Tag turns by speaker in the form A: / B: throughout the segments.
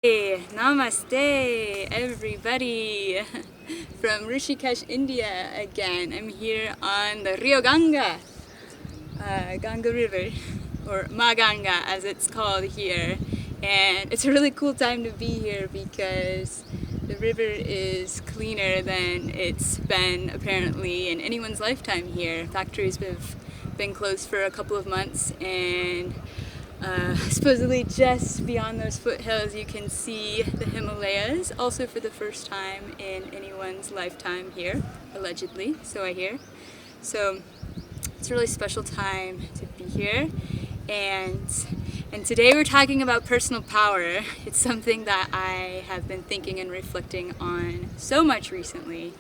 A: Hey, namaste, everybody, from Rishikesh, India again. I'm here on the Rio Ganga, Ganga River, or Maganga as it's called here. And it's a really cool time to be here because the river is cleaner than it's been apparently in anyone's lifetime here. Factories have been closed for a couple of months, and supposedly just beyond those foothills you can see the Himalayas, also for the first time in anyone's lifetime here, allegedly, so I hear. So it's a really special time to be here, and today we're talking about personal power. It's something that I have been thinking and reflecting on so much recently.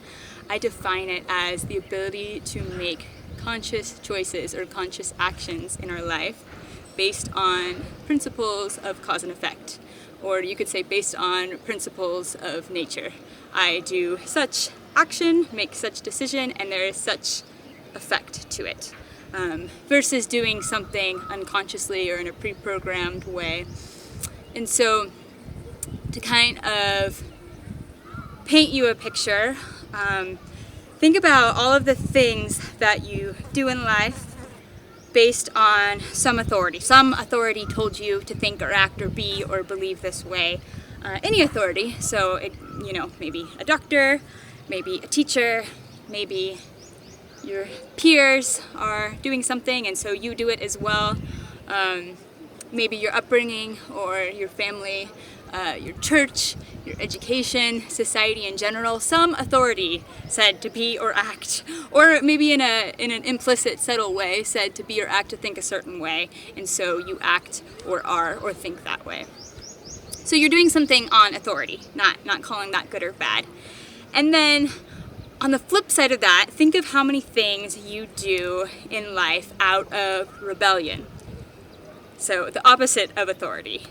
A: I define it as the ability to make conscious choices or conscious actions in our life based on principles of cause and effect, or you could say based on principles of nature. I do such action, make such decision, and there is such effect to it, versus doing something unconsciously or in a pre-programmed way. And so to kind of paint you a picture, think about all of the things that you do in life based on some authority. Some authority told you to think or act or be or believe this way. Any authority, so maybe a doctor, maybe a teacher, maybe your peers are doing something and so you do it as well. Maybe your upbringing or your family, your church, your education, society in general, some authority said to be or act, or maybe in an implicit, subtle way said to be or act, to think a certain way, and so you act or are or think that way. So you're doing something on authority, not calling that good or bad. And then on the flip side of that, think of how many things you do in life out of rebellion. So the opposite of authority.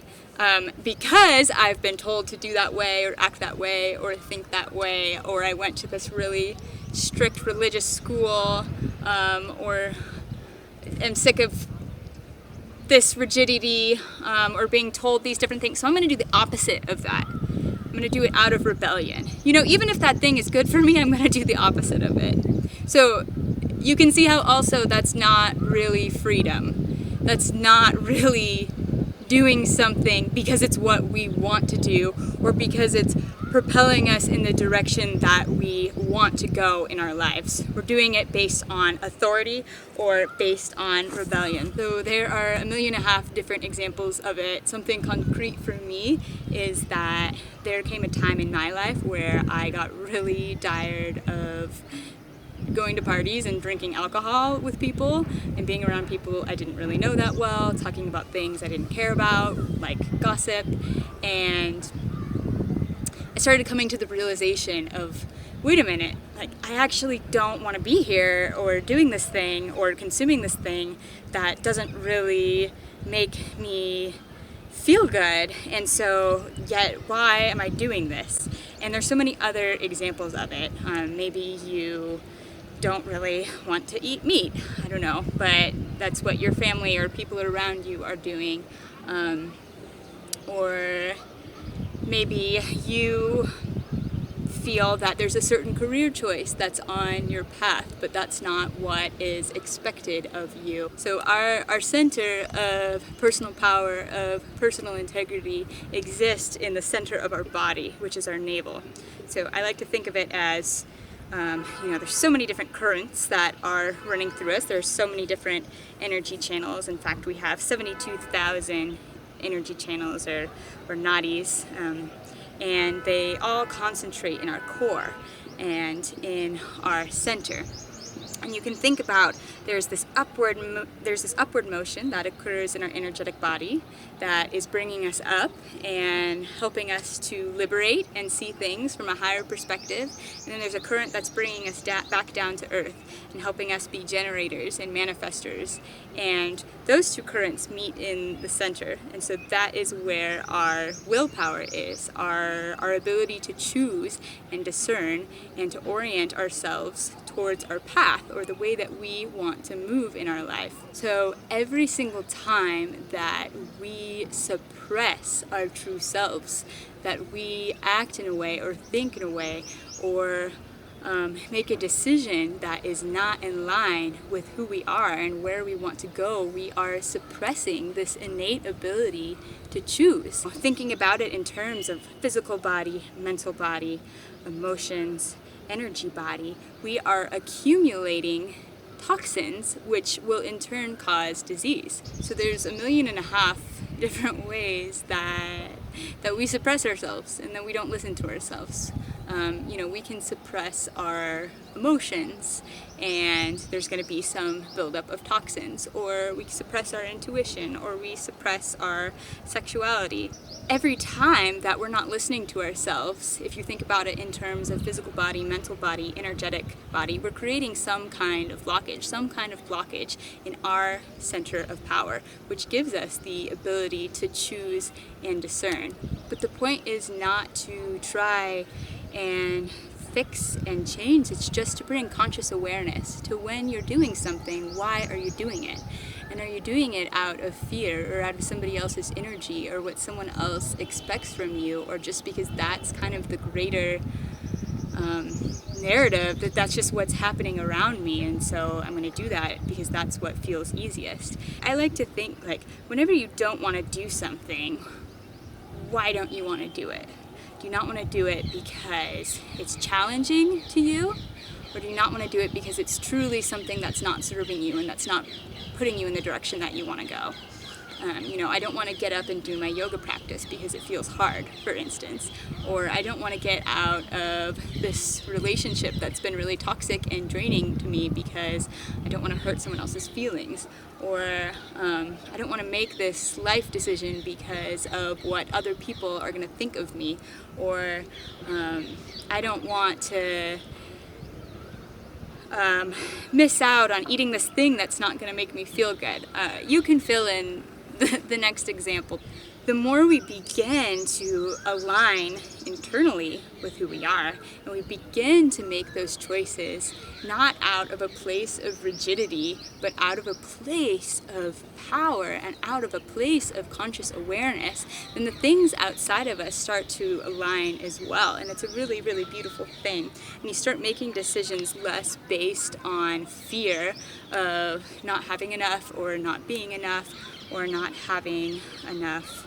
A: Because I've been told to do that way or act that way or think that way, or I went to this really strict religious school, or am sick of this rigidity, or being told these different things. So I'm going to do the opposite of that. I'm going to do it out of rebellion. Even if that thing is good for me, I'm going to do the opposite of it. So you can see how also that's not really freedom. That's not really doing something because it's what we want to do or because it's propelling us in the direction that we want to go in our lives. We're doing it based on authority or based on rebellion. So there are 1.5 million different examples of it. Something concrete for me is that there came a time in my life where I got really tired of going to parties and drinking alcohol with people and being around people I didn't really know that well, talking about things I didn't care about, like gossip. And I started coming to the realization of, wait a minute, I actually don't want to be here or doing this thing or consuming this thing that doesn't really make me feel good, and so yet why am I doing this? And there's so many other examples of it. Maybe you don't really want to eat meat, I don't know, but that's what your family or people around you are doing. Or maybe you feel that there's a certain career choice that's on your path, but that's not what is expected of you. So our center of personal power, of personal integrity, exists in the center of our body, which is our navel. So I like to think of it as there's so many different currents that are running through us. There's so many different energy channels. In fact, we have 72,000 energy channels or nadis, and they all concentrate in our core and in our center. And you can think about there's this upward motion that occurs in our energetic body that is bringing us up and helping us to liberate and see things from a higher perspective. And then there's a current that's bringing us back down to earth and helping us be generators and manifestors. And those two currents meet in the center. And so that is where our willpower is, our ability to choose and discern and to orient ourselves towards our path or the way that we want to move in our life. So every single time that we suppress our true selves, that we act in a way or think in a way or make a decision that is not in line with who we are and where we want to go, we are suppressing this innate ability to choose. Thinking about it in terms of physical body, mental body, emotions, energy body, we are accumulating toxins, which will in turn cause disease. So there's 1.5 million different ways that we suppress ourselves and that we don't listen to ourselves. We can suppress our emotions and there's going to be some buildup of toxins, or we suppress our intuition, or we suppress our sexuality. Every time that we're not listening to ourselves, if you think about it in terms of physical body, mental body, energetic body, we're creating some kind of blockage in our center of power, which gives us the ability to choose and discern. But the point is not to try and fix and change. It's just to bring conscious awareness to when you're doing something. Why are you doing it? And are you doing it out of fear or out of somebody else's energy or what someone else expects from you, or just because that's kind of the greater narrative, that's just what's happening around me, and so I'm going to do that because that's what feels easiest. I like to think, like, whenever you don't want to do something, why don't you want to do it? Do you not want to do it because it's challenging to you? Or do you not want to do it because it's truly something that's not serving you and that's not putting you in the direction that you want to go? I don't want to get up and do my yoga practice because it feels hard, for instance. Or I don't want to get out of this relationship that's been really toxic and draining to me because I don't want to hurt someone else's feelings. Or I don't want to make this life decision because of what other people are going to think of me. Or I don't want to miss out on eating this thing that's not going to make me feel good. You can fill in the next example. The more we begin to align internally with who we are, and we begin to make those choices not out of a place of rigidity, but out of a place of power and out of a place of conscious awareness, then the things outside of us start to align as well. And it's a really, really beautiful thing. And you start making decisions less based on fear of not having enough or not being enough or not having enough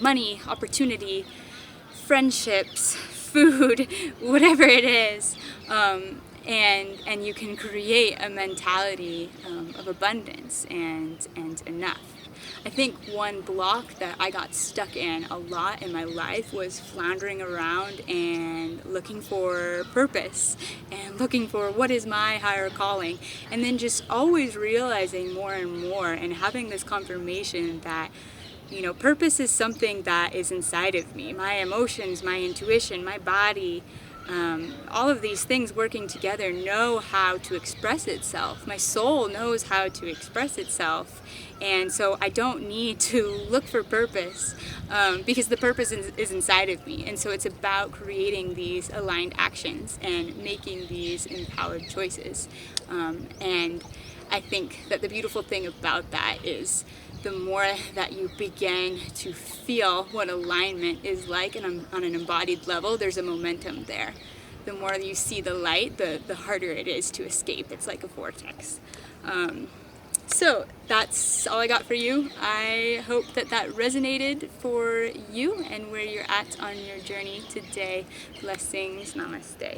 A: money, opportunity, friendships, food, whatever it is, and you can create a mentality of abundance and enough. I think one block that I got stuck in a lot in my life was floundering around and looking for purpose and looking for what is my higher calling, and then just always realizing more and more and having this confirmation that purpose is something that is inside of me. My emotions, my intuition, my body, all of these things working together know how to express itself. My soul knows how to express itself. And so I don't need to look for purpose because the purpose is inside of me. And so it's about creating these aligned actions and making these empowered choices. And I think that the beautiful thing about that is the more that you begin to feel what alignment is like and on an embodied level, there's a momentum there. The more you see the light, the harder it is to escape. It's like a vortex. So that's all I got for you. I hope that resonated for you and where you're at on your journey today. Blessings. Namaste.